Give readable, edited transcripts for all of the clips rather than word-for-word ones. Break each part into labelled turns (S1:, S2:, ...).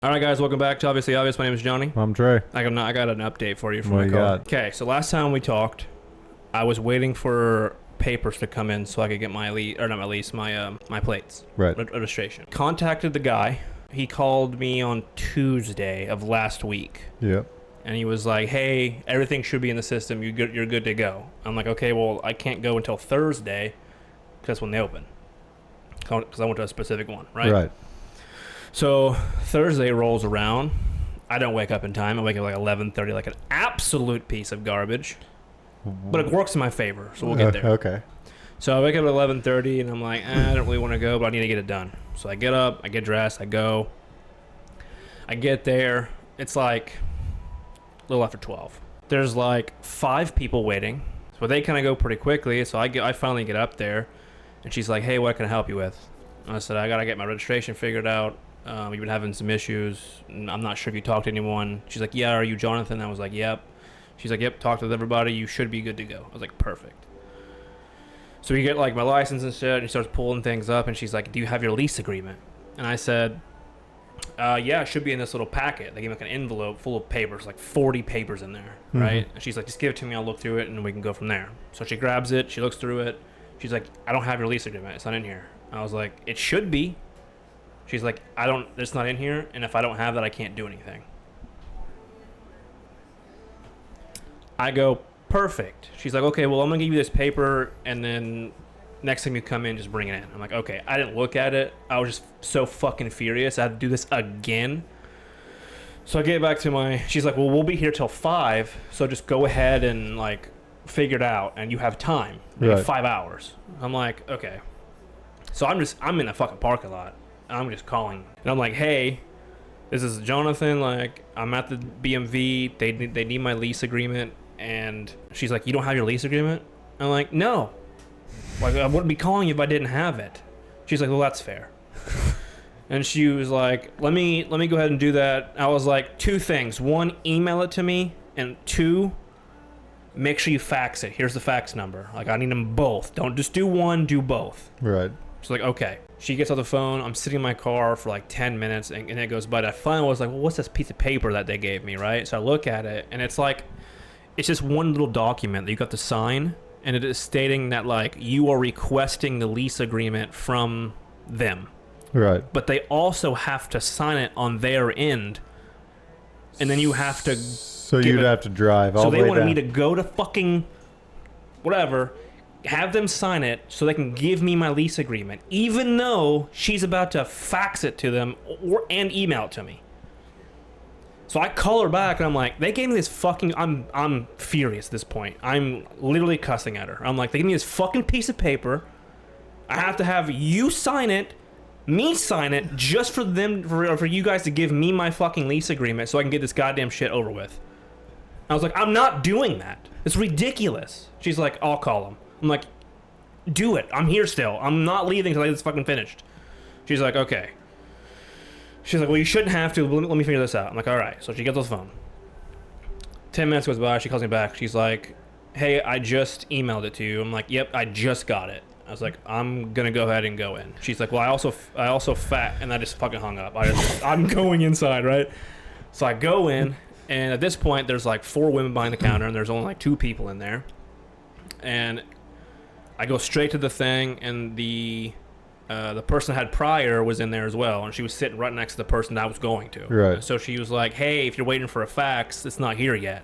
S1: All right, guys, welcome back to Obviously Obvious. My name is Johnny.
S2: I'm Trey.
S1: I got an update for you from
S2: What
S1: my
S2: you
S1: call.
S2: got?
S1: Okay, so last time we talked, I was waiting for papers to come in so I could get my my plates,
S2: Right.
S1: registration. Contacted the guy. He called me on Tuesday of last week,
S2: Yep.
S1: and he was like, "Hey, everything should be in the system. You're good to go." I'm like, "Okay, well, I can't go until Thursday, because that's when they open. Because I went to a specific one, right?"
S2: Right.
S1: So Thursday rolls around. I don't wake up in time. I wake up like 11:30, like an absolute piece of garbage. But it works in my favor, so we'll get there.
S2: Okay.
S1: So I wake up at 11:30, and I'm like, I don't really want to go, but I need to get it done. So I get up, I get dressed, I go. I get there. It's like a little after 12. There's like 5 people waiting, so they kind of go pretty quickly. So I finally get up there, and she's like, "Hey, what can I help you with?" And I said, "I gotta get my registration figured out. You've been having some issues. I'm not sure if you talked to anyone." She's like, "Yeah, are you Jonathan?" I was like, "Yep." She's like, "Yep, talked with everybody. You should be good to go." I was like, "Perfect." So we get like my license and shit, and she starts pulling things up, and she's like, "Do you have your lease agreement?" And I said, "Yeah, it should be in this little packet." They gave me like an envelope full of papers, like 40 papers in there, right? And she's like, "Just give it to me. I'll look through it, and we can go from there." So she grabs it. She looks through it. She's like, "I don't have your lease agreement. It's not in here." I was like, "It should be." She's like, it's not in here, and if I don't have that, I can't do anything. I go, "Perfect." She's like, "Okay, well, I'm going to give you this paper, and then next time you come in, just bring it in." I'm like, "Okay." I didn't look at it. I was just so fucking furious. I had to do this again. So I get back to she's like, "Well, we'll be here till 5, so just go ahead and, like, figure it out, and you have time. You have 5 hours. I'm like, "Okay." So I'm in a fucking parking lot. I'm just calling, and I'm like, "Hey, this is Jonathan. Like, I'm at the BMV. They need my lease agreement." And she's like, "You don't have your lease agreement?" I'm like, "No. Like, I wouldn't be calling you if I didn't have it." She's like, "Well, that's fair." And she was like, let me go ahead and do that." I was like, 2 things. 1, email it to me, and 2, make sure you fax it. Here's the fax number. Like, I need them both. Don't just do one, do both.
S2: Right.
S1: She's like, "Okay." She gets off the phone. I'm sitting in my car for like 10 minutes, and it goes by. I finally was like, "Well, what's this piece of paper that they gave me?" Right? So I look at it, and it's just one little document that you got to sign, and it is stating that, like, you are requesting the lease agreement from them.
S2: Right.
S1: But they also have to sign it on their end, and then you have to.
S2: So you'd have to drive all the way down.
S1: So they wanted me to go to fucking whatever, have them sign it so they can give me my lease agreement, even though she's about to fax it to them and email it to me. So I call her back, and I'm like, they gave me this fucking... I'm furious at this point. I'm literally cussing at her. I'm like, they gave me this fucking piece of paper. I have to have you sign it, me sign it, just for you guys to give me my fucking lease agreement so I can get this goddamn shit over with. I was like, I'm not doing that. It's ridiculous. She's like, I'll call him. I'm like, do it. I'm here still. I'm not leaving until I get this fucking finished. She's like, okay. She's like, well, you shouldn't have to. Let me figure this out. I'm like, all right. So she gets on the phone. 10 minutes goes by. She calls me back. She's like, hey, I just emailed it to you. I'm like, yep, I just got it. I was like, I'm going to go ahead and go in. She's like, well, I also and I just fucking hung up. I'm going inside, right? So I go in, and at this point, there's like 4 women behind the counter, and there's only like 2 people in there. And I go straight to the thing, and the person I had prior was in there as well, and she was sitting right next to the person I was going to.
S2: Right.
S1: So she was like, hey, if you're waiting for a fax, it's not here yet.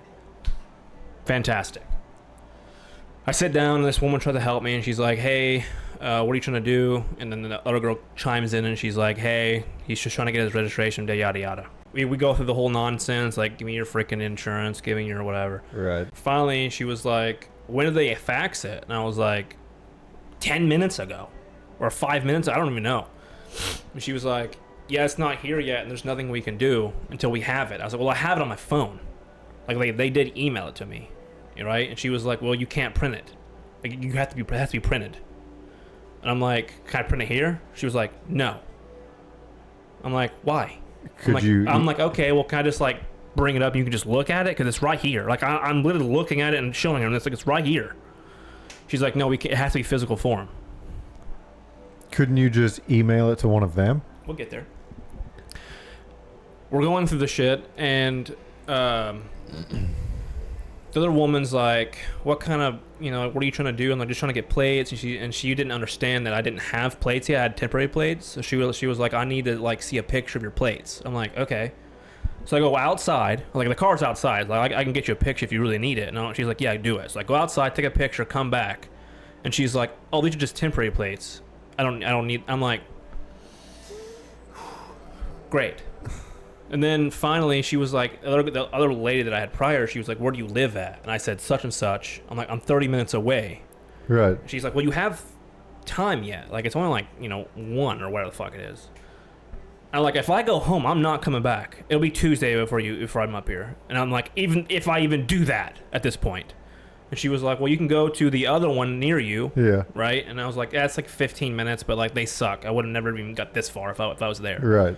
S1: Fantastic. I sit down, and this woman tried to help me, and she's like, hey, what are you trying to do? And then the other girl chimes in, and she's like, hey, he's just trying to get his registration, yada yada. We go through the whole nonsense, like, give me your freaking insurance, give me your whatever.
S2: Right.
S1: Finally, she was like, when did they fax it? And I was like, 10 minutes ago. Or 5 minutes, I don't even know. And she was like, yeah, it's not here yet, and there's nothing we can do until we have it. I was like, well, I have it on my phone. Like, they did email it to me, right? And she was like, well, you can't print it. Like, it has to be printed. And I'm like, can I print it here? She was like, no. I'm like, why? I'm like, okay, well, can I just, like, bring it up and you can just look at it? Because it's right here. Like, I'm literally looking at it and showing her, and it's right here. She's like, no, it has to be physical form.
S2: Couldn't you just email it to one of them?
S1: We'll get there. we're going through the shit, and the other woman's like, what kind of, what are you trying to do? I'm like, just trying to get plates. And she didn't understand that I didn't have plates yet. I had temporary plates. So she was like, I need to like see a picture of your plates. I'm like, okay. So I go outside. Like, the car's outside. Like, I can get you a picture if you really need it. And she's like, yeah, do it. So I go outside, take a picture, come back. And she's like, oh, these are just temporary plates. I don't need. I'm like, great. And then finally she was like, the other lady that I had prior, she was like, where do you live at? And I said, such and such. I'm like, I'm 30 minutes away.
S2: Right.
S1: She's like, well, you have time yet. Like, it's only like, 1 or whatever the fuck it is. I'm like, if I go home, I'm not coming back. It'll be Tuesday before I'm up here. And I'm like, even if I even do that at this point. And she was like, well, you can go to the other one near you.
S2: Yeah.
S1: Right? And I was like, yeah, it's like 15 minutes, but like, they suck. I would have never even got this far if I was there.
S2: Right.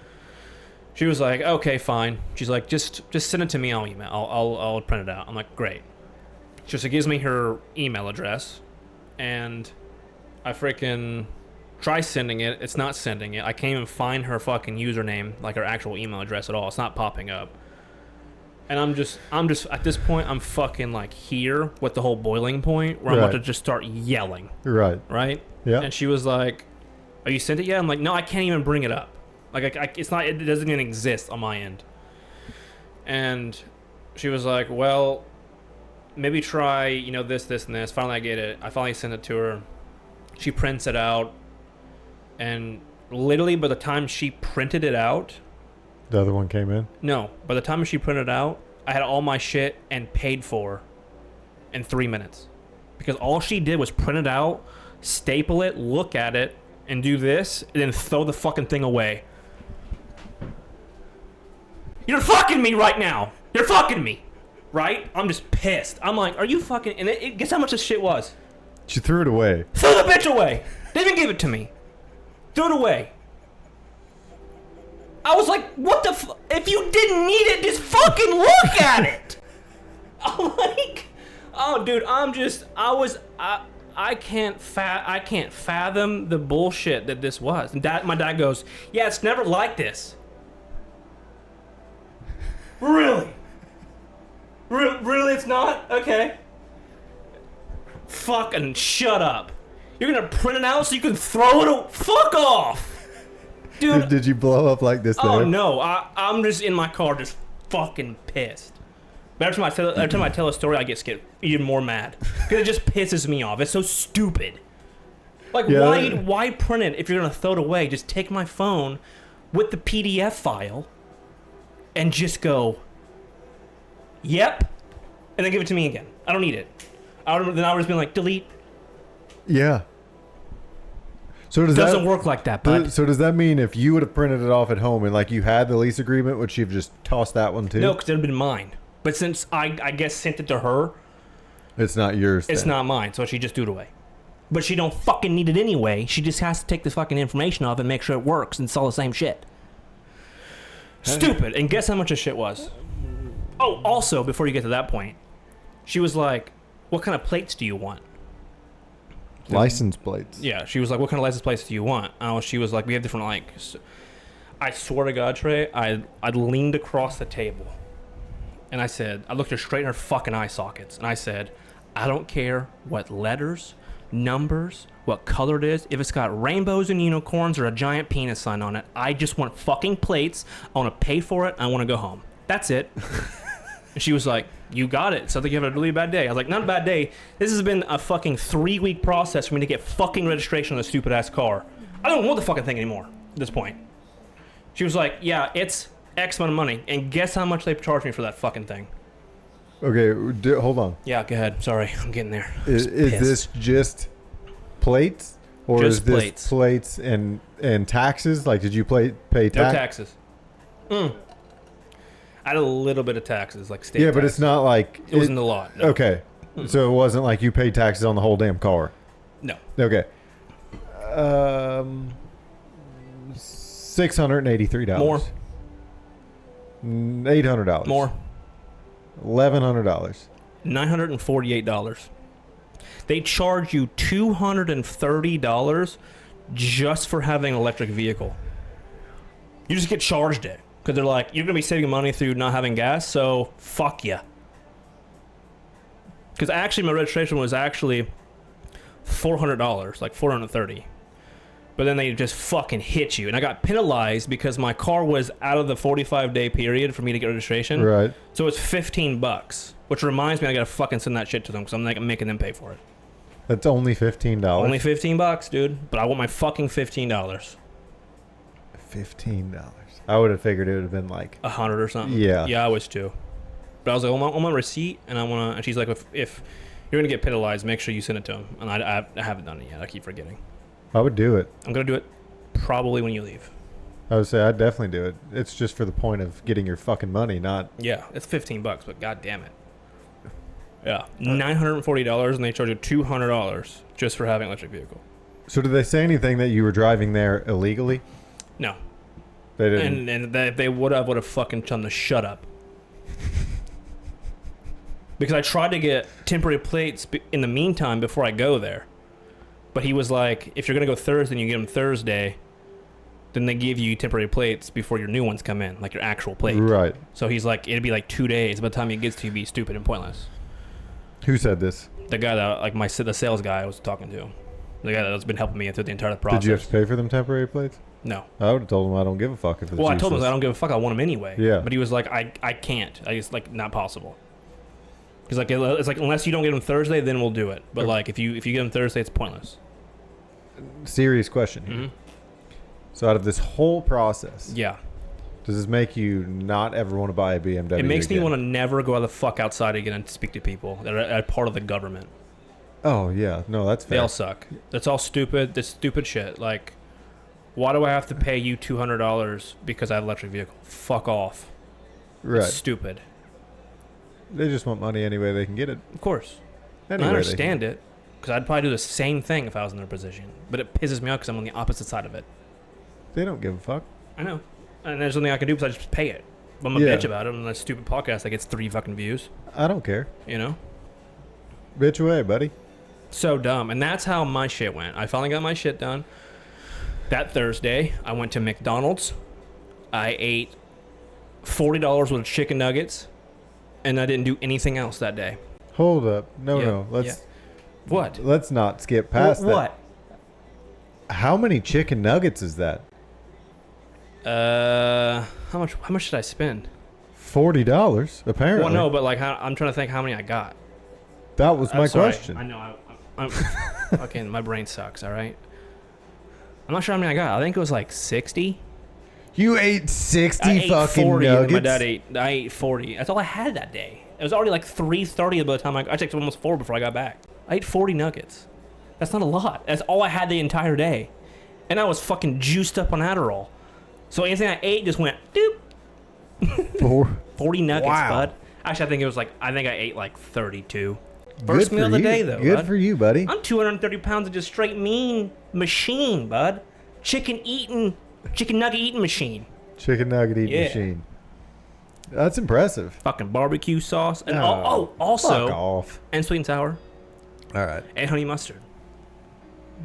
S1: She was like, okay, fine. She's like, just send it to me. I'll email. I'll print it out. I'm like, great. She gives me her email address, and I freaking try sending it. It's not sending it. I can't even find her fucking username, like her actual email address at all. It's not popping up. And I'm just at this point, I'm fucking like here with the whole boiling point where I'm about to just start yelling.
S2: Right.
S1: Right?
S2: Yeah.
S1: And she was like, "Are you sent it yet?" I'm like, "No, I can't even bring it up. Like, it's not. It doesn't even exist on my end." And she was like, "Well, maybe try, this, and this." Finally, I get it. I finally send it to her. She prints it out, and literally by the time she printed it out,
S2: the other one came in?
S1: No, by the time she printed it out, I had all my shit and paid for in 3 minutes. Because all she did was print it out, staple it, look at it, and do this, and then throw the fucking thing away. You're fucking me right now. You're fucking me. Right? I'm just pissed. I'm like, are you fucking... And guess how much this shit was?
S2: She threw it away.
S1: Threw the bitch away. Didn't even give it to me. Threw it away. I was like, what the if you didn't need it, just fucking look at it. I'm like, oh, dude, I can't fathom the bullshit that this was. And my dad goes, yeah, it's never like this. Really? Really, it's not? Okay. Fucking shut up. You're gonna print it out so you can throw it away? Fuck off. Dude,
S2: did you blow up like this there?
S1: Oh, no. I'm just in my car just fucking pissed. But every time I tell a story, I get even more mad. Because it just pisses me off. It's so stupid. Like, why print it if you're going to throw it away? Just take my phone with the PDF file and just go, yep, and then give it to me again. I don't need it. Then I would have just been like, delete.
S2: Yeah. So
S1: it doesn't work like that, bud.
S2: So does that mean if you would have printed it off at home and like you had the lease agreement, would she have just tossed that one too?
S1: No, because it would have been mine. But since I guess sent it to her,
S2: it's not yours.
S1: It's not mine, so she just threw it away. But she don't fucking need it anyway. She just has to take this fucking information off and make sure it works, and it's all the same shit. Stupid. And guess how much this shit was? Oh, also, before you get to that point, she was like, what kind of plates do you want?
S2: License plates.
S1: Yeah, she was like, what kind of license plates do you want? She was like, we have different, like... I swear to God, Trey, I leaned across the table. And I said, I looked her straight in her fucking eye sockets. And I said, I don't care what letters, numbers, what color it is. If it's got rainbows and unicorns or a giant penis sign on it, I just want fucking plates. I want to pay for it. I want to go home. That's it. And she was like, you got it. Sounds like you have a really bad day. I was like, not a bad day. This has been a fucking 3-week process for me to get fucking registration on this stupid ass car. I don't want the fucking thing anymore at this point. She was like, yeah, it's X amount of money. And guess how much they charged me for that fucking thing?
S2: Okay, hold on.
S1: Yeah, go ahead. Sorry, I'm getting there.
S2: Is this just plates? Or
S1: just
S2: is this
S1: plates.
S2: Plates and taxes? Like, did you pay tax?
S1: No taxes. I had a little bit of taxes, like state
S2: Yeah,
S1: taxes.
S2: but it's not like...
S1: It wasn't a lot. No.
S2: Okay. So it wasn't like you paid taxes on the whole damn car?
S1: No.
S2: Okay. $683.
S1: More.
S2: $800.
S1: More.
S2: $1,100.
S1: $948. They charge you $230 just for having an electric vehicle. You just get charged it. Because they're like, you're going to be saving money through not having gas, so fuck ya. Because actually my registration was actually $400, like $430. But then they just fucking hit you. And I got penalized because my car was out of the 45-day period for me to get registration.
S2: Right.
S1: So it's $15, which reminds me I got to fucking send that shit to them because I'm like making them pay for it.
S2: That's only $15.
S1: Only $15, dude. But I want my fucking $15.
S2: $15. I would have figured it would have been like
S1: 100 or something.
S2: Yeah.
S1: Yeah, I was too. But I was like, on my receipt, and and she's like, if you're gonna get penalized, make sure you send it to him. And I haven't done it yet. I keep forgetting.
S2: I would do it.
S1: I'm gonna do it probably when you leave.
S2: I would say I'd definitely do it. It's just for the point of getting your fucking money, not.
S1: Yeah, it's $15, but god damn it. Yeah, $940, and they charge you $200 just for having an electric vehicle.
S2: So did they say anything that you were driving there illegally?
S1: No.
S2: They didn't.
S1: And they would have fucking told them to shut up. Because I tried to get temporary plates in the meantime before I go there. But he was like, if you're going to go Thursday and you get them Thursday, then they give you temporary plates before your new ones come in, like your actual plate.
S2: Right.
S1: So he's like, it'd be like 2 days. By the time it gets to you, be stupid and pointless.
S2: Who said this?
S1: The guy that, like the sales guy I was talking to. The guy that's been helping me through the entire process.
S2: Did you have to pay for them temporary plates?
S1: No.
S2: I would have told him I don't give a fuck if it's
S1: Well, I told him
S2: useless.
S1: I don't give a fuck. I want them anyway.
S2: Yeah.
S1: But he was like, I can't. It's like not possible. He's like, it's like unless you don't get them Thursday, then we'll do it. But like if you get them Thursday, it's pointless.
S2: Serious question here.
S1: Mm-hmm.
S2: So out of this whole process,
S1: Yeah.
S2: does this make you not ever want to buy a BMW?
S1: It makes me
S2: again?
S1: want to never go out the fuck outside again and speak to people that are part of the government.
S2: Oh yeah, no, that's fair.
S1: They all suck. That's all stupid. This stupid shit. Like, why do I have to pay you $200 because I have an electric vehicle? Fuck off.
S2: Right.
S1: It's stupid.
S2: They just want money any way they can get it.
S1: Of course.
S2: Any
S1: I
S2: way they
S1: understand it because I'd probably do the same thing if I was in their position. But it pisses me off because I'm on the opposite side of it.
S2: They don't give a fuck.
S1: I know. And there's nothing I can do besides just pay it. But I'm a
S2: Yeah.
S1: bitch about it on that stupid podcast that gets 3 fucking views.
S2: I don't care.
S1: You know?
S2: Bitch away, buddy.
S1: So dumb. And that's how my shit went. I finally got my shit done. That Thursday, I went to McDonald's. I ate $40 worth of chicken nuggets. And I didn't do anything else that day.
S2: Hold up. No,
S1: Yeah,
S2: no. Let's
S1: yeah. What?
S2: let's not skip past that.
S1: What?
S2: How many chicken nuggets is that?
S1: How much did I spend?
S2: $40, apparently.
S1: Well, no, but like, I'm trying to think how many I got.
S2: That was my
S1: Sorry.
S2: question.
S1: I know. I'm okay. My brain sucks. All right. I'm not sure how many I got. I think it was like 60.
S2: You ate 60
S1: I ate
S2: fucking
S1: 40.
S2: nuggets?
S1: And my dad ate. I ate 40. That's all I had that day. It was already like 3:30 by the time I checked almost 4 before I got back. I ate 40 nuggets. That's not a lot. That's all I had the entire day, and I was fucking juiced up on Adderall. So anything I ate just went doop. 40 nuggets,
S2: Wow.
S1: bud. Actually, I think I ate like 32. First meal of the
S2: you.
S1: day, though.
S2: Good
S1: bud.
S2: for you, buddy.
S1: I'm 230 pounds of just straight mean machine, bud. Chicken nugget eating machine.
S2: Chicken nugget eating
S1: Yeah.
S2: machine. That's impressive.
S1: Fucking barbecue sauce. And
S2: Fuck
S1: also,
S2: off.
S1: and sweet and sour.
S2: All right.
S1: And honey mustard.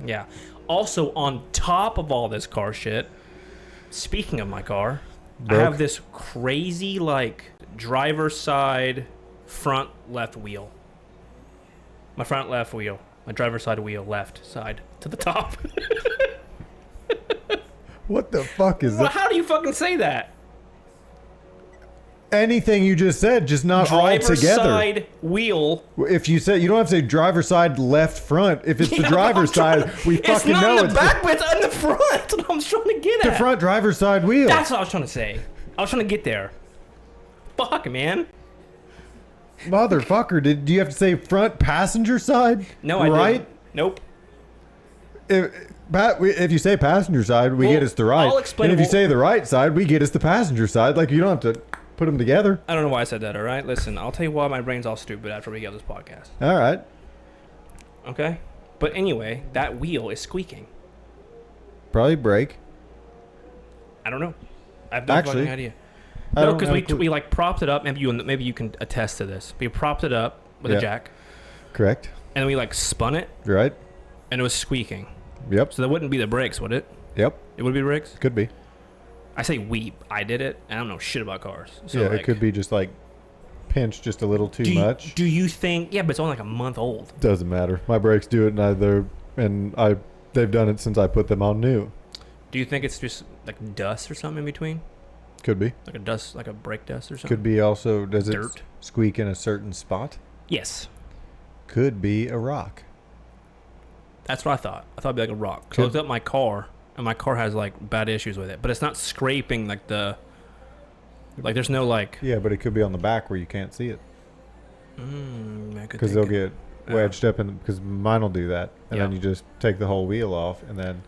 S1: Yeah. Also, on top of all this car shit, speaking of my car,
S2: Broke?
S1: I have this crazy, like, driver's side front left wheel. My front left wheel. My driver's side wheel, left side to the top.
S2: What the fuck is
S1: Well,
S2: that?
S1: how do you fucking say that?
S2: Anything you just said, just not all
S1: Driver's
S2: together.
S1: side wheel.
S2: If you say, you don't have to say driver's side left front. If it's the driver's side, we
S1: It's
S2: fucking
S1: not
S2: know
S1: in
S2: it's
S1: the back, but it's in the front. That's what I'm trying to get
S2: the
S1: at.
S2: front driver's side wheel.
S1: That's what I was trying to say. I was trying to get there. Fuck, man.
S2: Motherfucker, do you have to say front passenger side?
S1: No, I
S2: right?
S1: didn't. Nope.
S2: If you say passenger side, we
S1: Well,
S2: get us the right.
S1: I'll explain
S2: And if you
S1: it.
S2: say the right side, we get us the passenger side. Like, you don't have to put them together.
S1: I don't know why I said that, all right? Listen, I'll tell you why my brain's all stupid after we get this podcast.
S2: All right.
S1: Okay? But anyway, that wheel is squeaking.
S2: Probably brake.
S1: I don't know. I have no
S2: Actually,
S1: fucking idea.
S2: I
S1: No,
S2: don't
S1: because
S2: have a clue.
S1: we like propped it up. Maybe you can attest to this. We propped it up with
S2: Yeah.
S1: a jack,
S2: Correct.
S1: and then we like spun it,
S2: Right.
S1: and it was squeaking.
S2: Yep.
S1: So that wouldn't be the brakes, would it?
S2: Yep.
S1: It would be the brakes?
S2: Could be.
S1: I say we. I did it, and I don't know shit about cars. So
S2: yeah,
S1: like,
S2: it could be just like pinched just a little too much.
S1: Do you think? Yeah, but it's only like a month old.
S2: Doesn't matter. My brakes do it, they've done it since I put them on new.
S1: Do you think it's just like dust or something in between?
S2: Could be.
S1: Like a dust, like a brake dust or something?
S2: Could be also, does
S1: Dirt.
S2: it squeak in a certain spot?
S1: Yes.
S2: Could be a rock.
S1: That's what I thought. I thought it'd be like a rock. 'Cause I looked up my car, and my car has like bad issues with it. But it's not scraping like there's no like...
S2: Yeah, but it could be on the back where you can't see it.
S1: Because
S2: They'll get wedged up in, because mine will do that. And then
S1: Yeah.
S2: you just take the whole wheel off and then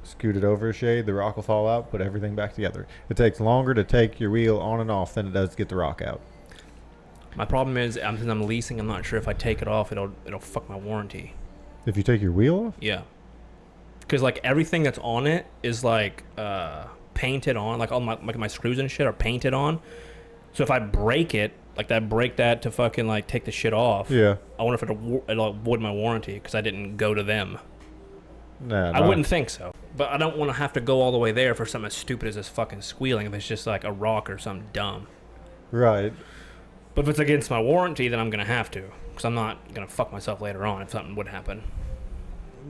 S2: scoot it over a shade. The rock will fall out, put everything back together. It takes longer to take your wheel on and off than it does to get the rock out.
S1: My problem is, since I'm leasing, I'm not sure if I take it off, it'll fuck my warranty.
S2: If you take your wheel off?
S1: Yeah. Because like everything that's on it is like painted on, like all my screws and shit are painted on. So if I break it, like break that to fucking like take the shit off.
S2: Yeah.
S1: I wonder if it'll void my warranty because I didn't go to them.
S2: Nah,
S1: I wouldn't think so. But I don't want to have to go all the way there for something as stupid as this fucking squealing if it's just like a rock or something dumb.
S2: Right.
S1: But if it's against my warranty, then I'm going to have to. Because I'm not going to fuck myself later on if something would happen.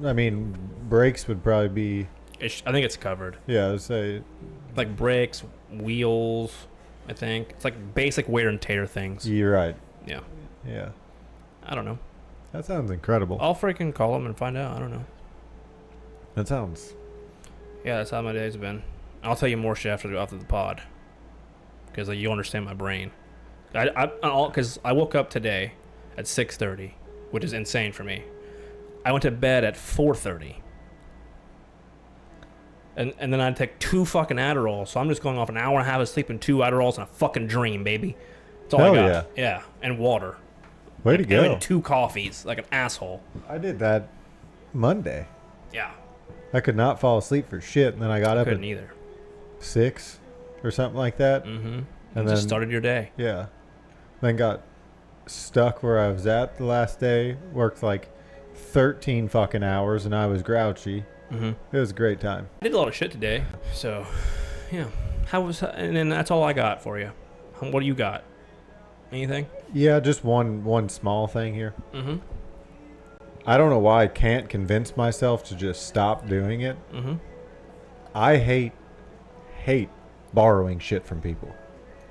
S2: I mean, brakes would probably be...
S1: I think it's covered.
S2: Yeah, I'd say...
S1: Like brakes, wheels, I think. It's like basic wear and tear things.
S2: You're right.
S1: Yeah.
S2: Yeah.
S1: I don't know.
S2: That sounds incredible.
S1: I'll freaking call them and find out. I don't know.
S2: That sounds...
S1: Yeah, that's how my day's been. I'll tell you more shit after the pod. Because you understand my brain. Because I woke up today at 6:30, which is insane for me. I went to bed at 4:30. And then I'd take 2 fucking Adderall, so I'm just going off an hour and a half of sleep and 2 Adderalls and a fucking dream, baby. That's all
S2: Hell
S1: I got.
S2: yeah.
S1: Yeah, and water.
S2: Way to go.
S1: And 2 coffees, like an asshole.
S2: I did that Monday.
S1: Yeah,
S2: I could not fall asleep for shit, and then I got up
S1: couldn't
S2: at
S1: either.
S2: 6 or something like that.
S1: Mm-hmm.
S2: And
S1: And
S2: then
S1: just started your day.
S2: Yeah. Then got stuck where I was at the last day. Worked like 13 fucking hours, and I was grouchy.
S1: Mm-hmm.
S2: It was a great time.
S1: I did a lot of shit today, so yeah. And then that's all I got for you. What do you got? Anything?
S2: Yeah, just one small thing here.
S1: Mm-hmm.
S2: I don't know why I can't convince myself to just stop doing it.
S1: Mm-hmm.
S2: I hate borrowing shit from people.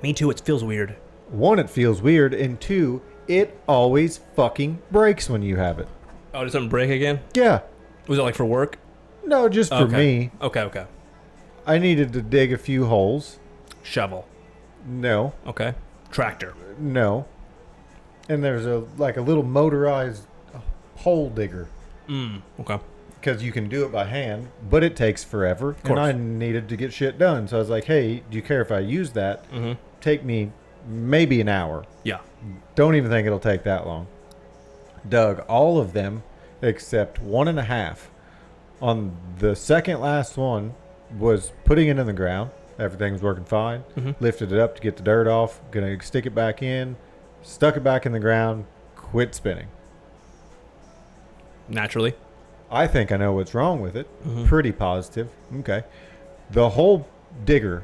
S1: Me too. It feels weird.
S2: 1, it feels weird, and 2, it always fucking breaks when you have it.
S1: Oh, did something break again?
S2: Yeah.
S1: Was it like for work?
S2: No, just for me.
S1: Okay.
S2: I needed to dig a few holes.
S1: Shovel.
S2: No.
S1: Okay. Tractor.
S2: No. And there's a little motorized hole digger.
S1: Okay.
S2: Because you can do it by hand, but it takes forever. And I needed to get shit done. So I was like, hey, do you care if I use that?
S1: Mm-hmm.
S2: Take me maybe an hour.
S1: Yeah.
S2: Don't even think it'll take that long. Dug all of them except 1.5. On the second last one was putting it in the ground. Everything was working fine.
S1: Mm-hmm.
S2: Lifted it up to get the dirt off. Gonna stick it back in. Stuck it back in the ground. Quit spinning.
S1: Naturally.
S2: I think I know what's wrong with it.
S1: Mm-hmm.
S2: Pretty positive. Okay. The whole digger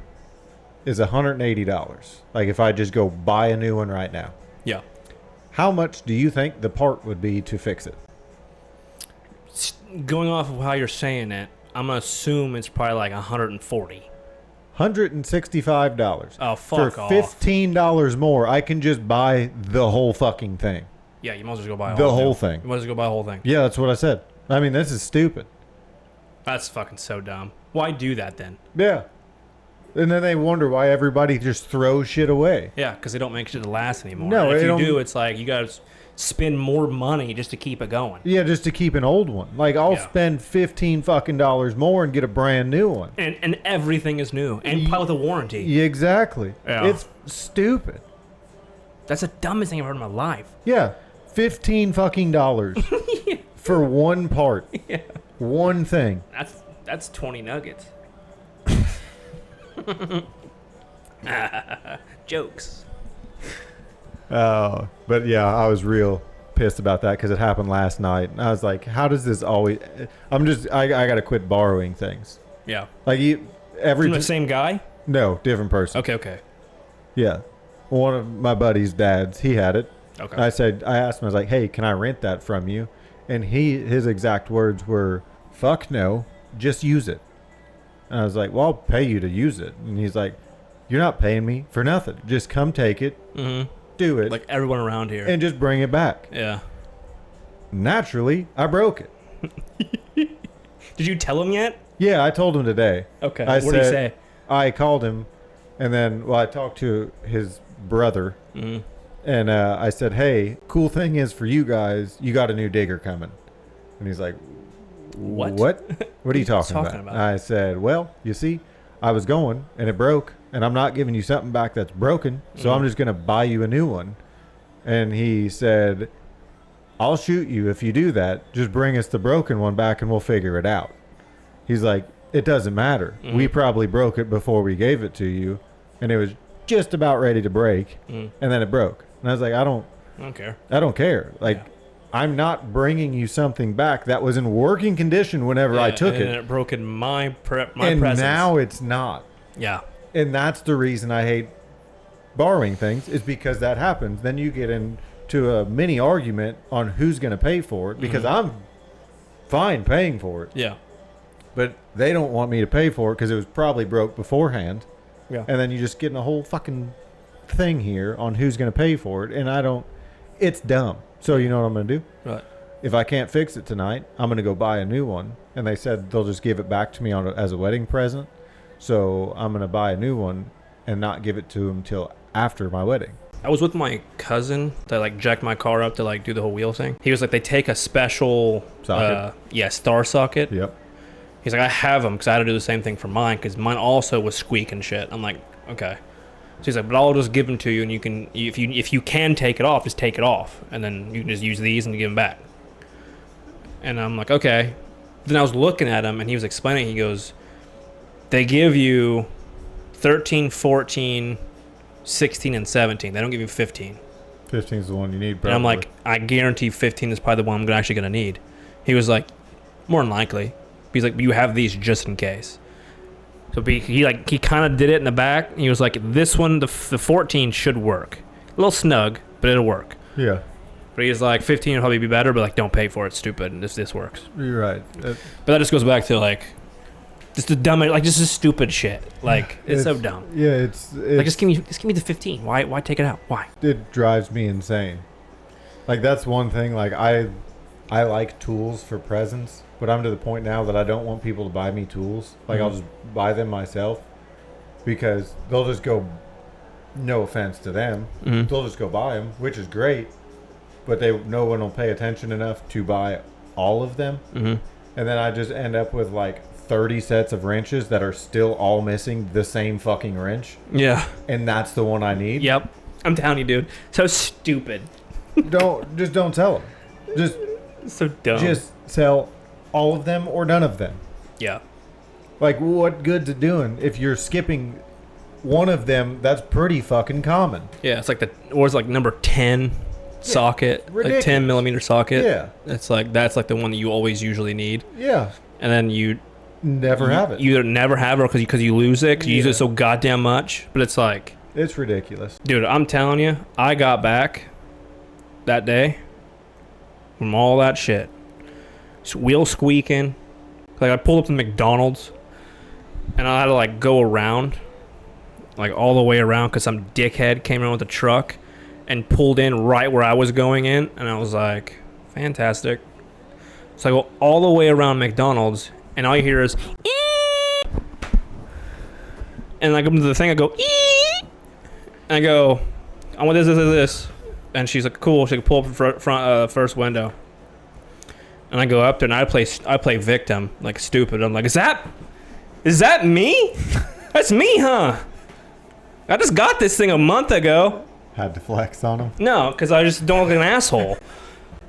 S2: is $180. Like if I just go buy a new one right now.
S1: Yeah.
S2: How much do you think the part would be to fix it?
S1: Going off of how you're saying it, I'm gonna assume it's probably like 140.
S2: $165.
S1: Oh, fuck
S2: For
S1: off.
S2: $15 more, I can just buy the whole fucking thing.
S1: Yeah, you might as well go buy
S2: The whole thing.
S1: You might as well go buy the whole thing.
S2: Yeah, that's what I said. I mean, this is stupid.
S1: That's fucking so dumb. Why do that then?
S2: Yeah. And then they wonder why everybody just throws shit away.
S1: Yeah, because they don't make shit to last anymore.
S2: No,
S1: and if
S2: they
S1: you
S2: don't-
S1: do, it's like you gotta spend more money just to keep it going.
S2: Yeah, just to keep an old one. Like, I'll
S1: Yeah.
S2: spend $15 fucking more and get a brand new one.
S1: And everything is new and probably with a warranty.
S2: Yeah, exactly.
S1: Yeah.
S2: It's stupid.
S1: That's the dumbest thing I've heard in my life.
S2: Yeah, $15 fucking for one part.
S1: Yeah.
S2: One thing.
S1: That's 20 nuggets. Jokes.
S2: Oh, but yeah, I was real pissed about that because it happened last night. And I was like, how does this always... I got to quit borrowing things.
S1: Yeah.
S2: Like,
S1: From the same guy?
S2: No, different person.
S1: Okay.
S2: Yeah. One of my buddy's dads, he had it.
S1: Okay.
S2: I asked him, I was like, hey, can I rent that from you? And his exact words were, fuck no, just use it. And I was like, well, I'll pay you to use it. And he's like, you're not paying me for nothing. Just come take it, do it.
S1: Like everyone around here.
S2: And just bring it back.
S1: Yeah.
S2: Naturally, I broke it.
S1: Did you tell him yet?
S2: Yeah, I told him today.
S1: Okay.
S2: What
S1: did he say?
S2: I called him, and then, I talked to his brother, and I said, hey, cool thing is for you guys, you got a new digger coming. And he's like,
S1: What?
S2: What are you talking about? I said, well, you see, I was going, and it broke, and I'm not giving you something back that's broken, so I'm just going to buy you a new one. And he said, I'll shoot you if you do that. Just bring us the broken one back, and we'll figure it out. He's like, it doesn't matter. We probably broke it before we gave it to you, and it was just about ready to break, and then it broke. And I was like, I don't care. I don't care. Like, I'm not bringing you something back that was in working condition whenever I took it.
S1: And it broke in my presence.
S2: And now it's not.
S1: Yeah.
S2: And that's the reason I hate borrowing things, is because that happens. Then you get into a mini argument on who's going to pay for it, because I'm fine paying for it.
S1: Yeah.
S2: But they don't want me to pay for it because it was probably broke beforehand.
S1: Yeah.
S2: And then you just get in a whole fucking thing here on who's going to pay for it. And it's dumb. So you know what I'm going to do?
S1: Right.
S2: If I can't fix it tonight, I'm going to go buy a new one. And they said they'll just give it back to me as a wedding present. So I'm going to buy a new one and not give it to them till after my wedding.
S1: I was with my cousin that like jacked my car up to like do the whole wheel thing. He was like, they take a special
S2: socket.
S1: Star socket.
S2: Yep.
S1: He's like, I have them because I had to do the same thing for mine because mine also was squeaking shit. I'm like, okay. So he's like, but I'll just give them to you, and you can, if you can take it off, just take it off, and then you can just use these and give them back. And I'm like, okay. Then I was looking at him, and he was explaining. He goes, they give you 13, 14, 16, and 17. They don't give you 15.
S2: 15 is the one you need, probably.
S1: And I'm like, I guarantee 15 is probably the one I'm actually going to need. He was like, more than likely. He's like, you have these just in case. So he kind of did it in the back. He was like, this one, the 14 should work. A little snug, but it'll work.
S2: Yeah.
S1: But he's like, 15 will probably be better, but like, don't pay for it. It's stupid. And this works.
S2: You're right.
S1: But that just goes back to like, just the dumb, like just this stupid shit. Like it's so dumb.
S2: Yeah, it's
S1: like just give me the 15. Why take it out? Why?
S2: It drives me insane. Like that's one thing. Like I like tools for presents, but I'm to the point now that I don't want people to buy me tools. Like I'll just buy them myself, because they'll just go. No offense to them, they'll just go buy them, which is great. But no one will pay attention enough to buy all of them, and then I just end up with like 30 sets of wrenches that are still all missing the same fucking wrench.
S1: Yeah.
S2: And that's the one I need.
S1: Yep. I'm telling you, dude. So stupid.
S2: Don't sell them. Just
S1: so dumb.
S2: Just sell all of them or none of them.
S1: Yeah.
S2: Like, what good's it doing if you're skipping one of them? That's pretty fucking common.
S1: Yeah, it's like number 10 socket, like 10 millimeter socket.
S2: Yeah.
S1: It's like that's like the one that you always usually need.
S2: Yeah.
S1: And then you
S2: never have it.
S1: You either never have it because you lose it because you use it so goddamn much. But it's like,
S2: it's ridiculous,
S1: dude. I'm telling you, I got back that day from all that shit. Wheel squeaking. Like I pulled up to McDonald's and I had to like go around, like all the way around, because some dickhead came around with a truck and pulled in right where I was going in, and I was like, fantastic. So I go all the way around McDonald's, and all you hear is, eee! And I go to the thing, I go, eee! And I go, I want this. And she's like, cool. She can pull up the front first window. And I go up there, and I play victim, like stupid. I'm like, is that me? That's me, huh? I just got this thing a month ago.
S2: Had to flex on him?
S1: No, because I just don't look like an asshole.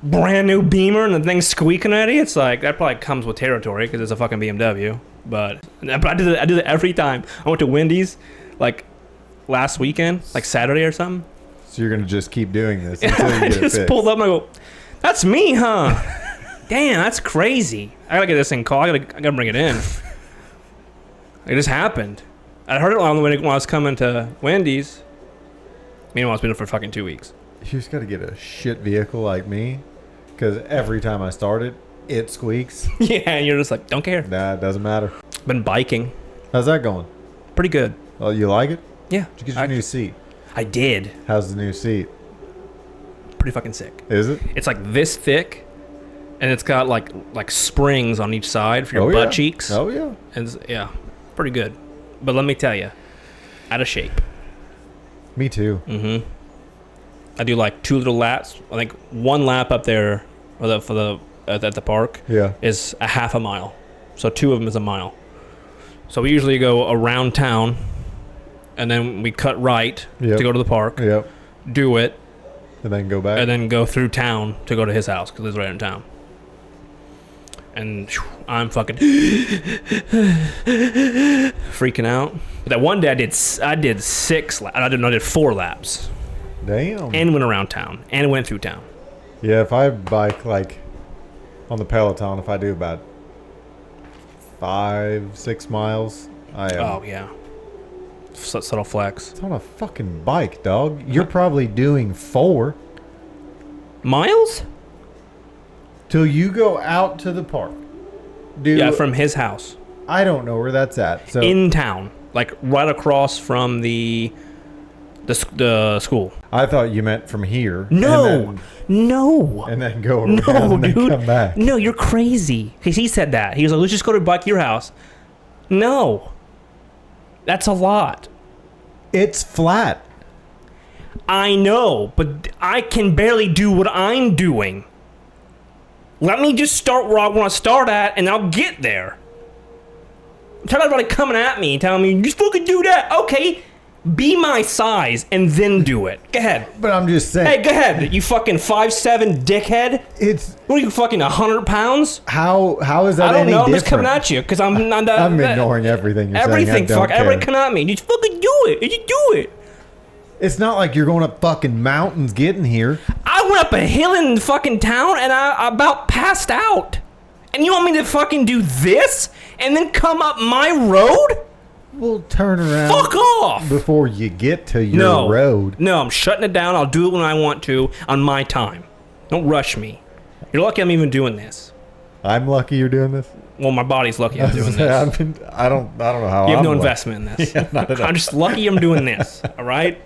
S1: Brand new Beamer and the thing's squeaking already. It's like, that probably comes with territory because it's a fucking BMW. But I do that every time. I went to Wendy's like last weekend, like Saturday or something.
S2: So you're going to just keep doing this until you get it
S1: just
S2: fixed.
S1: Pulled up and I go, that's me, huh? Damn, that's crazy. I gotta get this thing called. I gotta bring it in. It just happened. I heard it on the way when I was coming to Wendy's. Meanwhile, it's been for fucking 2 weeks.
S2: You just got to get a shit vehicle like me, because every time I start it, it squeaks.
S1: Yeah, and you're just like, don't care.
S2: Nah, it doesn't matter.
S1: Been biking.
S2: How's that going?
S1: Pretty good.
S2: Oh, you like it?
S1: Yeah.
S2: Did you get your new seat?
S1: I did.
S2: How's the new seat?
S1: Pretty fucking sick.
S2: Is it?
S1: It's like this thick, and it's got like springs on each side for your butt cheeks.
S2: Oh, yeah.
S1: And yeah, pretty good. But let me tell you, out of shape.
S2: Me too.
S1: Mm-hmm. I do like 2 little laps. I think 1 lap up there at the park is a half a mile. So 2 of them is a mile. So we usually go around town, and then we cut right to go to the park.
S2: Yep.
S1: Do it.
S2: And then go back.
S1: And then go through town to go to his house because he's right in town. And I'm fucking freaking out. But that one day I did 6 laps. I did 4 laps.
S2: Damn.
S1: And went around town. And went through town.
S2: Yeah, if I bike like on the Peloton, if I do about 5-6 miles, I am.
S1: Oh, yeah. Subtle flex.
S2: It's on a fucking bike, dog. You're probably doing 4
S1: miles
S2: till you go out to the park. Dude,
S1: yeah, from his house.
S2: I don't know where that's at. So
S1: in town, like right across from the school.
S2: I thought you meant from here.
S1: No,
S2: and then go around and then
S1: dude.
S2: come back.
S1: No, you're crazy. Because he said that. He was like, let's just go to bike your house. No. That's a lot.
S2: It's flat.
S1: I know, but I can barely do what I'm doing. Let me just start where I want to start at, and I'll get there. I'm tired of everybody coming at me and telling me, you just fucking do that. Okay, be my size and then do it. Go ahead.
S2: But I'm just saying.
S1: Hey, go ahead. You fucking 5'7" dickhead.
S2: It's
S1: what are you fucking 100 pounds?
S2: How is that?
S1: I don't
S2: any
S1: know. I'm
S2: different?
S1: just coming at you because I'm
S2: ignoring everything. You're
S1: everything.
S2: Saying.
S1: Fuck. Everybody come at me. You just fucking do it. You just do it.
S2: It's not like you're going up fucking mountains getting here.
S1: I went up a hill in fucking town and I about passed out. And you want me to fucking do this and then come up my road?
S2: We'll turn around.
S1: Fuck off!
S2: Before you get to your road.
S1: No, I'm shutting it down. I'll do it when I want to on my time. Don't rush me. You're lucky I'm even doing this.
S2: I'm lucky you're doing this?
S1: Well, my body's lucky I'm doing this.
S2: I don't know how
S1: you have
S2: I'm
S1: no
S2: lucky.
S1: investment in this.
S2: Yeah, not at all.
S1: I'm just lucky I'm doing this. All right?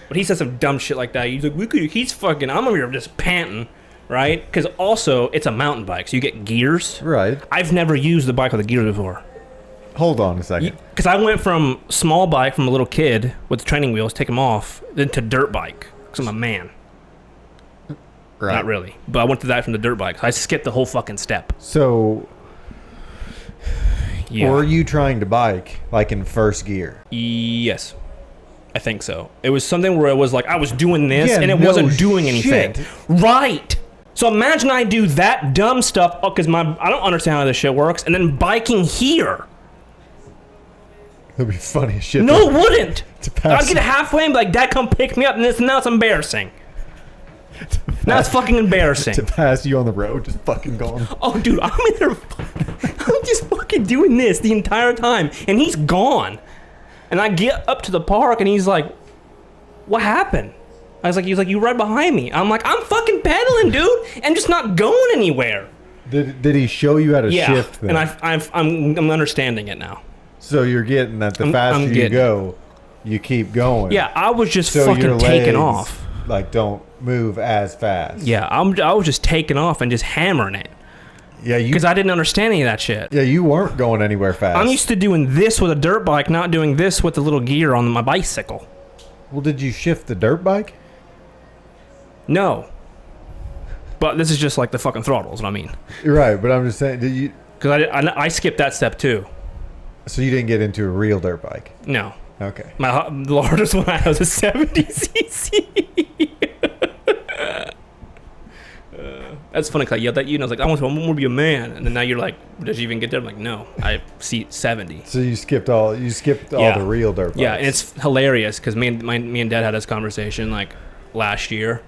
S1: But he said some dumb shit like that. He's like, he's fucking, I'm over here just panting, right? Because also, it's a mountain bike, so you get gears.
S2: Right.
S1: I've never used the bike with a gear before.
S2: Hold on a second.
S1: Because I went from small bike from a little kid with the training wheels, take them off, then to dirt bike, because I'm a man.
S2: Right.
S1: Not really. But I went to that from the dirt bike. I skipped the whole fucking step.
S2: So,
S1: yeah.
S2: were you trying to bike, like in first gear?
S1: Yes. I think so. It was something where it was like I was doing this and it wasn't doing anything. Right. So imagine I do that dumb stuff because I don't understand how this shit works, and then biking here.
S2: It'd be funny as shit.
S1: No, it wouldn't.
S2: I'd
S1: get halfway and be like, Dad, come pick me up, and now it's embarrassing. Now it's fucking embarrassing.
S2: To pass you on the road, just fucking going.
S1: Oh, dude, I'm in there. I'm just fucking doing this the entire time, and he's gone. And I get up to the park, and he's like, what happened? He's like, you right behind me. I'm like, I'm fucking pedaling, dude. I'm just not going anywhere.
S2: Did he show you how to shift then?
S1: And I'm understanding it now.
S2: So you're getting that the faster you go, you keep going.
S1: Yeah, I was just
S2: so
S1: fucking
S2: your
S1: taking
S2: legs,
S1: off.
S2: Like, don't move as fast.
S1: Yeah, I was just taking off and just hammering it.
S2: Yeah,
S1: because I didn't understand any of that shit.
S2: Yeah, you weren't going anywhere fast.
S1: I'm used to doing this with a dirt bike, not doing this with the little gear on my bicycle.
S2: Well, did you shift the dirt bike?
S1: No. But this is just like the fucking throttle is what I mean.
S2: You're right, but I'm just saying, did you?
S1: Because I skipped that step too.
S2: So you didn't get into a real dirt bike?
S1: No.
S2: Okay.
S1: The largest one I had was a 70cc. That's funny because I yelled at you and I was like, I want to be a man. And then now you're like, did you even get there? I'm like, no, I see 70.
S2: So you skipped all the real dirt bikes.
S1: Yeah, and it's hilarious because me and Dad had this conversation like last year.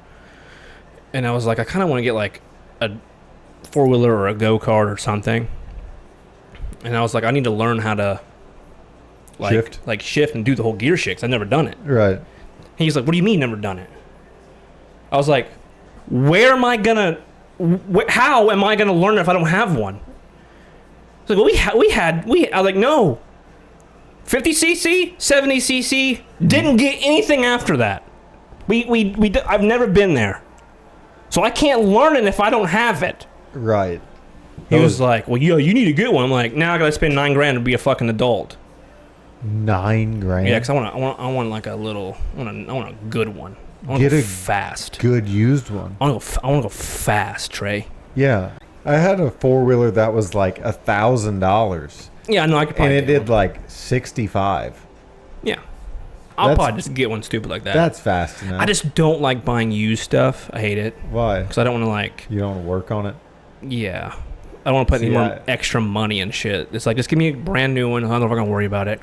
S1: And I was like, I kind of want to get like a 4-wheeler or a go-kart or something. And I was like, I need to learn how to shift and do the whole gear shift. 'Cause I've never done it.
S2: Right.
S1: He's like, "What do you mean never done it?" I was like, "Where am I gonna? How am I gonna learn it if I don't have one?" He's like, "Well, I was like, no, 50cc, 70cc, didn't get anything after that. I've never been there, so I can't learn it if I don't have it."
S2: Right.
S1: He was like, "Well, yeah, you need to get one." I'm like, "Now I gotta spend $9,000 to be a fucking adult."
S2: $9,000.
S1: Yeah, because I want like a little, I want a good one. I want
S2: Get
S1: to go
S2: a
S1: fast.
S2: Good used one.
S1: I want to go fast, Trey.
S2: Yeah. I had a 4-wheeler that was like $1,000.
S1: Yeah, no, I could
S2: And
S1: probably
S2: it did like 65.
S1: Yeah. I'll
S2: That's-
S1: probably just get one stupid like that.
S2: That's fast enough.
S1: I just don't like buying used stuff. I hate it.
S2: Why?
S1: Because I don't want to like,
S2: You don't want to work on it?
S1: yeah. I don't want to put any
S2: See,
S1: more extra money and shit. It's like, just give me a brand new one. I don't know if I'm going to worry about it.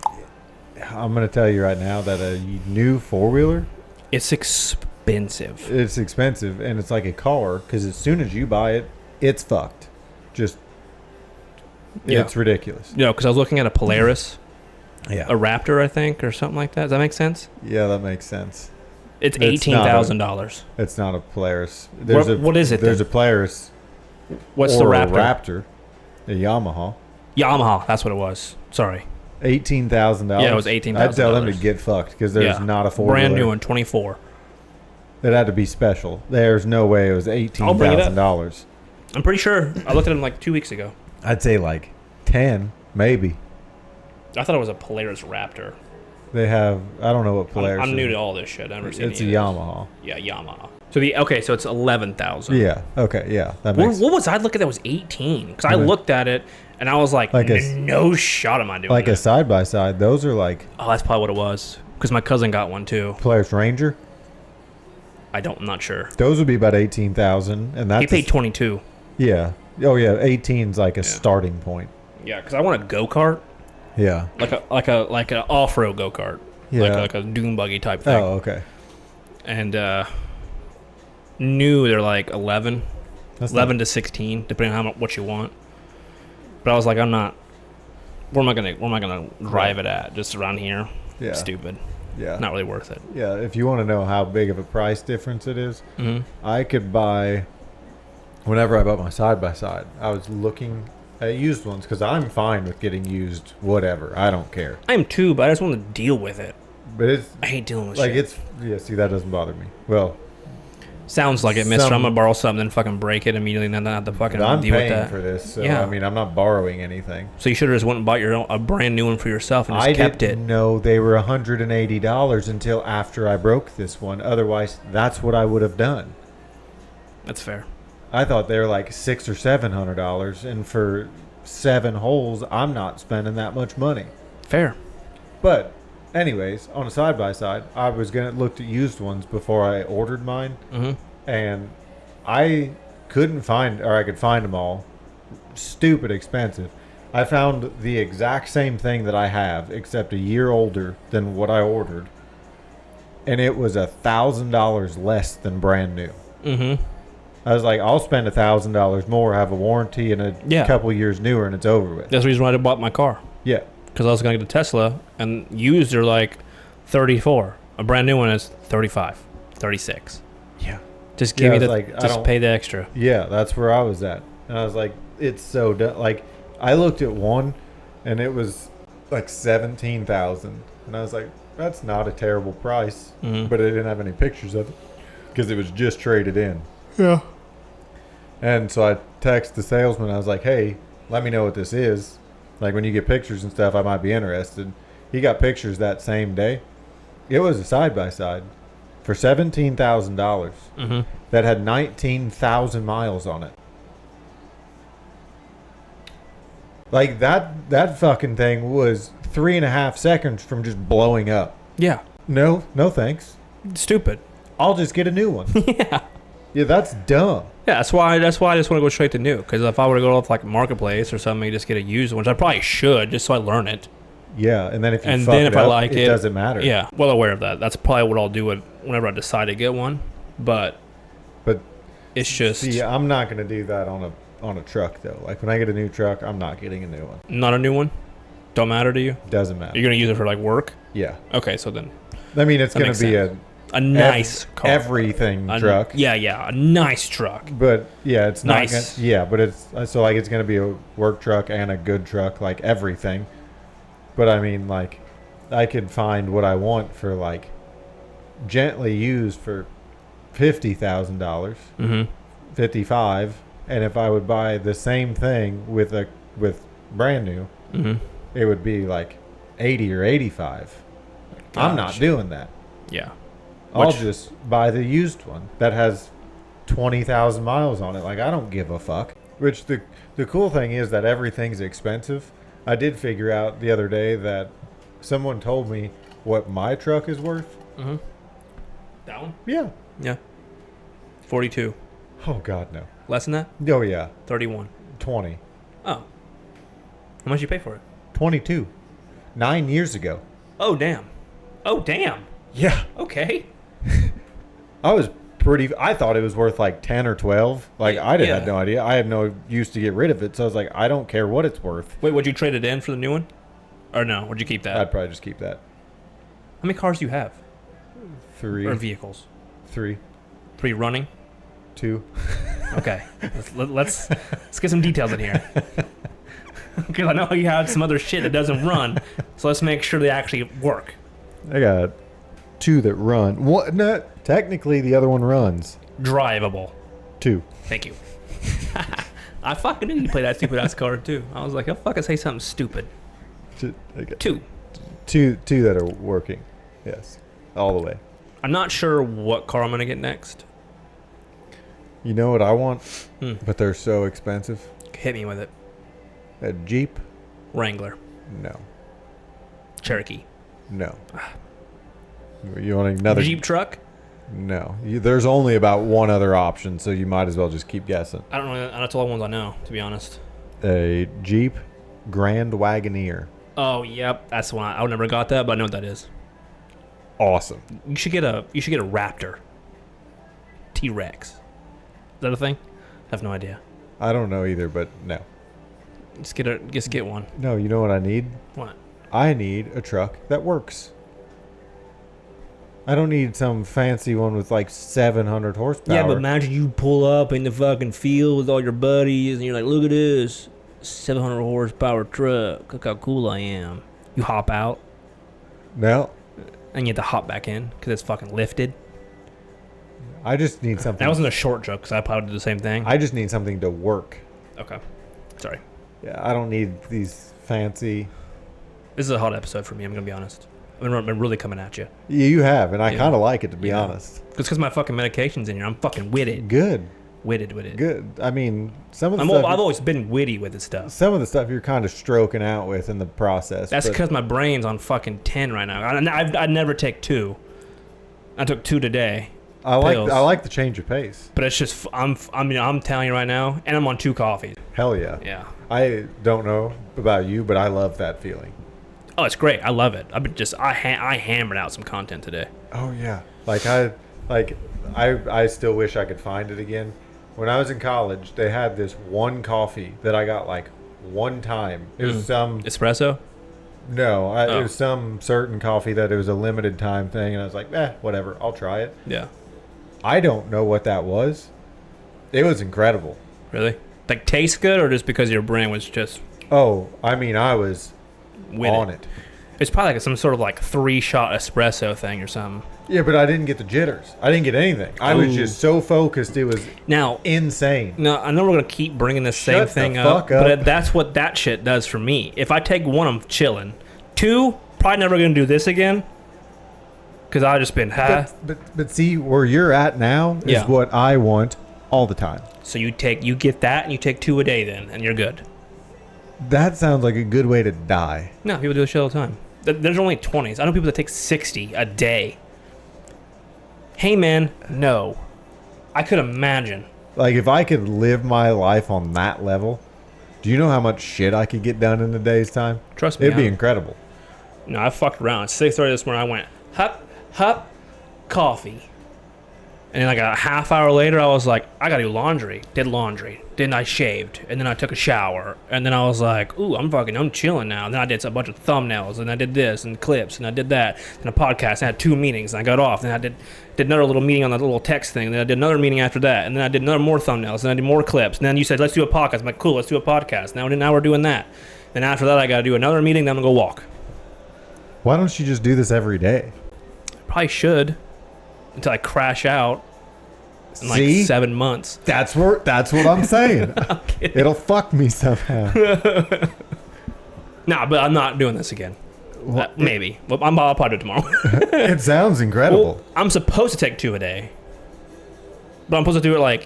S2: I'm going to tell you right now that a new 4-wheeler,
S1: It's expensive.
S2: it's expensive. And it's like a car because as soon as you buy it, it's fucked. Just,
S1: Yeah.
S2: it's ridiculous.
S1: You know, because I was looking at a Polaris,
S2: Yeah.
S1: a Raptor, I think, or something like that. Does that make sense?
S2: Yeah, that makes sense.
S1: It's
S2: It's not a-
S1: $18,000.
S2: It's not a Polaris.
S1: What is it
S2: There's
S1: then?
S2: a Polaris
S1: What's
S2: or
S1: the
S2: a
S1: Raptor?
S2: Raptor, a Yamaha.
S1: Yamaha. That's what it was. Sorry.
S2: $18,000.
S1: Yeah, it was $18,000.
S2: I'd tell them to get fucked because there's
S1: Yeah.
S2: not a 4-wheeler.
S1: Brand new one, 24.
S2: It had to be special. There's no way it was
S1: I'll bring it up.
S2: $18,000.
S1: I'm pretty sure. I looked at them like 2 weeks ago.
S2: I'd say like 10, maybe.
S1: I thought it was a Polaris Raptor.
S2: They have. I don't know what Polaris.
S1: I'm new
S2: is.
S1: to all this shit. I've never seen
S2: It's a
S1: any of
S2: Yamaha.
S1: this. Yeah, Yamaha. So it's 11,000.
S2: Yeah. Okay. Yeah. That
S1: What,
S2: makes
S1: what was I looking at? That was 18. Because I
S2: Mhm.
S1: looked at it and I was like,
S2: Like a-
S1: no shot am I doing
S2: like a
S1: that.
S2: side by side. Those are like
S1: Oh, that's probably what it was. Because my cousin got one too.
S2: Polaris Ranger.
S1: I'm not sure.
S2: Those would be about 18,000, and that's
S1: He paid 22.
S2: yeah. Oh yeah. 18's like a
S1: Yeah.
S2: starting point.
S1: Yeah, because I want a go kart,
S2: Yeah.
S1: like a off road go kart,
S2: Yeah.
S1: like a dune buggy type thing.
S2: Oh, okay.
S1: And new they're like 11
S2: That's
S1: 11 to 16 depending on what you want. But I was like, I'm not. Where am I gonna drive it at? Just around here?
S2: Yeah.
S1: Stupid.
S2: Yeah.
S1: Not really worth it.
S2: Yeah. If you want to know how big of a price difference it is,
S1: Mm-hmm.
S2: I could buy. Whenever I bought my side by side, I was looking at used ones because I'm fine with getting used whatever. I don't care.
S1: I am too, but I just want to deal with it.
S2: But it's
S1: I hate dealing with
S2: like
S1: shit.
S2: See, that doesn't bother me. Well,
S1: Sounds like it, mister.
S2: some-
S1: I'm gonna borrow something and fucking break it immediately and then not have to fucking
S2: I'm
S1: deal with
S2: paying
S1: that.
S2: for this, so
S1: Yeah.
S2: I mean, I'm not borrowing anything.
S1: So you should have just went and bought a brand new one for yourself and just
S2: I
S1: kept
S2: didn't
S1: it.
S2: know they were $180 until after I broke this one. Otherwise, that's what I would have done.
S1: That's fair.
S2: I thought they were like $600 or $700, and for 7 holes, I'm not spending that much money.
S1: Fair.
S2: But, anyways, on a side by side, I was gonna look at used ones before I ordered mine,
S1: Mm-hmm.
S2: and I couldn't find, or I could find them all, stupid expensive. I found the exact same thing that I have, except a year older than what I ordered, and it was $1,000 less than brand new.
S1: Mm-hmm.
S2: I was like, I'll spend $1,000 more, have a warranty, and a
S1: Yeah.
S2: couple years newer, and it's over with.
S1: That's the reason why I bought my car.
S2: Yeah.
S1: Because I was going to get a Tesla, and used are like 34. A brand new one is 35, 36.
S2: Yeah.
S1: Just give
S2: Yeah,
S1: me
S2: I
S1: the,
S2: was like, I
S1: just
S2: don't-
S1: pay the extra.
S2: Yeah, that's where I was at. And I was like, it's so like I looked at one and it was like 17,000. And I was like, that's not a terrible price.
S1: Mhm.
S2: But I didn't have any pictures of it because it was just traded in.
S1: Yeah.
S2: And so I texted the salesman. I was like, hey, let me know what this is. Like when you get pictures and stuff, I might be interested. He got pictures that same day. It was a side by side for $17,000
S1: Mm-hmm.
S2: that had 19,000 miles on it. Like that fucking thing was 3.5 seconds from just blowing up.
S1: Yeah.
S2: No thanks.
S1: Stupid.
S2: I'll just get a new one.
S1: Yeah.
S2: Yeah, that's dumb.
S1: Yeah, that's why I just want to go straight to new. Because if I were to go off like Marketplace or something, just get a used one, which I probably should, just so I learn it.
S2: Yeah, and then if you
S1: And
S2: fuck
S1: then
S2: it
S1: if I
S2: up,
S1: like it,
S2: doesn't matter.
S1: Yeah, well aware of that. That's probably what I'll do whenever I decide to get one. But it's just
S2: see, I'm not gonna do that on a truck though. Like when I get a new truck, I'm not getting a new one.
S1: not a new one. Don't matter to you?
S2: Doesn't matter.
S1: You're going to use it for like work?
S2: Yeah.
S1: Okay, so then
S2: I mean, it's
S1: That
S2: going
S1: makes
S2: to be
S1: sense. A nice car.
S2: everything truck.
S1: Yeah, a nice truck.
S2: But yeah, it's not.
S1: Nice.
S2: But it's so like it's going to be a work truck and a good truck, like everything. But I mean, like, I could find what I want for like gently used for $50,000,
S1: Mm-hmm.
S2: 55, and if I would buy the same thing with brand new,
S1: Mm-hmm.
S2: it would be like 80 or 85. I'm not
S1: Gosh.
S2: doing that.
S1: Yeah.
S2: I'll
S1: Which-
S2: just buy the used one that has 20,000 miles on it. Like, I don't give a fuck. Which the cool thing is that everything's expensive. I did figure out the other day that someone told me what my truck is worth.
S1: Mm-hmm. That one?
S2: Yeah.
S1: Yeah. 42.
S2: Oh God, no.
S1: Less than that?
S2: Oh yeah.
S1: 31.
S2: 20.
S1: Oh. How much you pay for it?
S2: 22. 9 years ago.
S1: Oh, damn. Oh, damn.
S2: Yeah.
S1: Okay.
S2: I thought it was worth like 10 or 12. Like, I
S1: Yeah.
S2: had no idea. I had no use to get rid of it. So I was like, I don't care what it's worth.
S1: Wait, would you trade it in for the new one? Or no? Would you keep that?
S2: I'd probably just keep that.
S1: How many cars do you have?
S2: 3.
S1: Or vehicles?
S2: 3.
S1: 3 running?
S2: 2.
S1: Okay. Let's get some details in here. Because I know you have some other shit that doesn't run. So let's make sure they actually work.
S2: I got 2 that run. What? No, technically, the other one runs.
S1: Drivable.
S2: 2.
S1: Thank you. I fucking knew you played that stupid ass card too. I was like, I'll fucking say something stupid.
S2: I got
S1: 2.
S2: 2 that are working. Yes. All the way.
S1: I'm not sure what car I'm gonna get next.
S2: You know what I want?
S1: Hmm.
S2: But they're so expensive.
S1: Hit me with it.
S2: A Jeep?
S1: Wrangler.
S2: No.
S1: Cherokee.
S2: No. You want another
S1: Jeep truck?
S2: No. There's only about one other option, so you might as well just keep guessing.
S1: I don't know. That's all the ones I know, to be honest.
S2: A Jeep Grand Wagoneer.
S1: Oh, yep. That's the one. I never got that, but I know what that is.
S2: Awesome.
S1: You should get a Raptor. T-Rex. Is that a thing? I have no idea.
S2: I don't know either, but no.
S1: Just get one.
S2: No, you know what I need?
S1: What?
S2: I need a truck that works. I don't need some fancy one with like 700 horsepower.
S1: Yeah, but imagine you pull up in the fucking field with all your buddies and you're like, look at this 700 horsepower truck. Look how cool I am. You hop out
S2: No.
S1: and you have to hop back in because it's fucking lifted.
S2: I just need something.
S1: That wasn't a short joke because I probably did the same thing.
S2: I just need something to work.
S1: Okay. Sorry.
S2: Yeah, I don't need these fancy.
S1: This is a hot episode for me, I'm going to be honest. I've been really coming at you.
S2: You have, and I
S1: Yeah.
S2: kind of like it, to be
S1: Yeah.
S2: honest.
S1: It's because my fucking medication's in here. I'm fucking witted.
S2: Good.
S1: Witted.
S2: Good. I mean, some of the
S1: I've
S2: stuff.
S1: always been witty with this stuff.
S2: Some of the stuff you're kind of stroking out with in the process.
S1: That's
S2: but
S1: because my brain's on fucking 10 right now. I never take 2. I took 2 today.
S2: I
S1: pills.
S2: like the change of pace.
S1: But it's just I'm telling you right now, and I'm on 2 coffees.
S2: Hell yeah.
S1: Yeah.
S2: I don't know about you, but I love that feeling.
S1: Oh, it's great. I love it. I hammered out some content today.
S2: Oh yeah. I still wish I could find it again. When I was in college, they had this one coffee that I got like one time. It was some
S1: Espresso?
S2: it was some certain coffee that it was a limited time thing, and I was like, whatever, I'll try it.
S1: Yeah.
S2: I don't know what that was. It was incredible.
S1: Really? Like tastes good, or just because your brain was just
S2: Oh, I mean, I was
S1: with
S2: on it.
S1: It's probably like some sort of like 3-shot espresso thing or something.
S2: Yeah, but I didn't get the jitters. I didn't get anything. I was just so focused. It was
S1: Now,
S2: insane.
S1: no, I know we're gonna keep bringing this same
S2: Shut the
S1: thing
S2: fuck
S1: up,
S2: up.
S1: but that's what that shit does for me. If I take 1, I'm chilling. 2, probably never gonna do this again, because I just been
S2: But see, where you're at now is
S1: Yeah.
S2: what I want all the time.
S1: So you get that, and you take 2 a day, then, and you're good.
S2: That sounds like a good way to die.
S1: No, people do this shit all the time. There's only 20s. I know people that take 60 a day. Hey, man, no. I could imagine.
S2: Like, if I could live my life on that level, do you know how much shit I could get done in a day's time?
S1: Trust me.
S2: It'd be incredible.
S1: No, I fucked around. At 6:30 this morning, I went, hup, coffee. And then like a half hour later, I was like, I gotta do laundry. Did laundry. Then I shaved. And then I took a shower. And then I was like, ooh, I'm chilling now. And then I did a bunch of thumbnails. And I did this and clips. And I did that. And a podcast. And I had 2 meetings. And I got off. And I did another little meeting on that little text thing. And then I did another meeting after that. And then I did another more thumbnails. And I did more clips. And then you said, let's do a podcast. I'm like, cool, let's do a podcast. Now we're doing that. And after that, I gotta do another meeting. Then I'm gonna go walk.
S2: Why don't you just do this every day?
S1: Probably should. Until I crash out in like
S2: See?
S1: 7 months.
S2: That's what I'm saying.
S1: I'm kidding.
S2: It'll fuck me somehow.
S1: Nah, but I'm not doing this again. Maybe. Well, I'll probably do it tomorrow.
S2: It sounds incredible.
S1: Well, I'm supposed to take 2 a day. But I'm supposed to do it like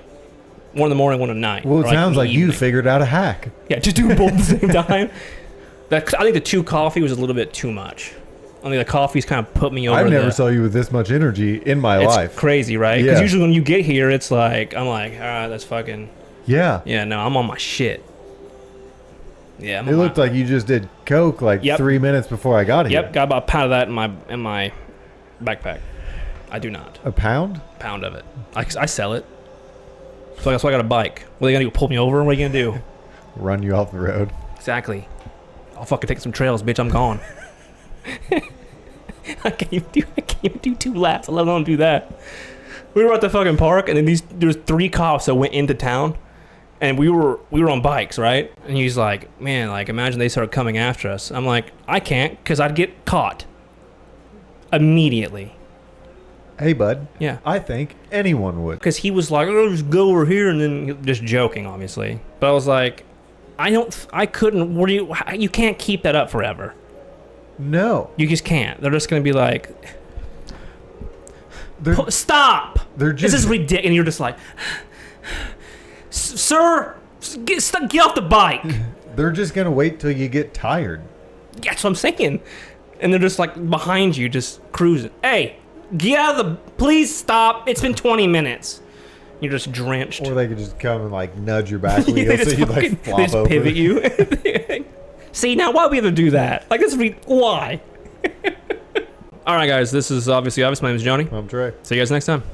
S1: 1 in the morning, 1 at night.
S2: Well, it sounds like you
S1: evening.
S2: figured out a hack.
S1: Yeah, just do both at the same time. I think the 2 coffee was a little bit too much. I think the coffee's kind of put me over.
S2: I never saw you with this much energy in my life.
S1: It's crazy, right?
S2: Yeah.
S1: Because usually when you get here, it's like, I'm like, all right, that's fucking...
S2: Yeah.
S1: Yeah, no, I'm on my shit. Yeah,
S2: It looked like you just did coke like 3 minutes before I got here.
S1: Yep, got about a pound of that in my backpack. I do not.
S2: A pound?
S1: Pound of it. I sell it. So that's why I got a bike. What are they gonna do? Pull me over? What are you gonna do?
S2: Run you off the road.
S1: Exactly. I'll fucking take some trails, bitch. I'm gone. I can't even do 2 laps. Let alone do that. We were at the fucking park, and then there was 3 cops that went into town, and we were on bikes, right? And he's like, man, like imagine they started coming after us. I'm like, I can't, because I'd get caught immediately.
S2: Hey, bud.
S1: Yeah.
S2: I think anyone would.
S1: Because he was like, oh, just go over here, and then just joking, obviously. But I was like, I couldn't. You can't keep that up forever.
S2: No.
S1: You just can't. They're just gonna be like,
S2: They're,
S1: stop.
S2: they're just...
S1: This is ridiculous. And you're just like, sir, get off the bike.
S2: They're just going to wait till you get tired.
S1: That's what I'm saying. And they're just like behind you, just cruising. Hey, get out of the... Please stop. It's been 20 minutes. You're just drenched.
S2: Or they could just come and like nudge your back wheel
S1: They
S2: so
S1: just
S2: you like
S1: fucking-
S2: flop
S1: they just
S2: over.
S1: pivot you. See, now why would we have to do that? Like, why? All right, guys. This is obviously. My name is Johnny.
S2: I'm Trey.
S1: See you guys next time.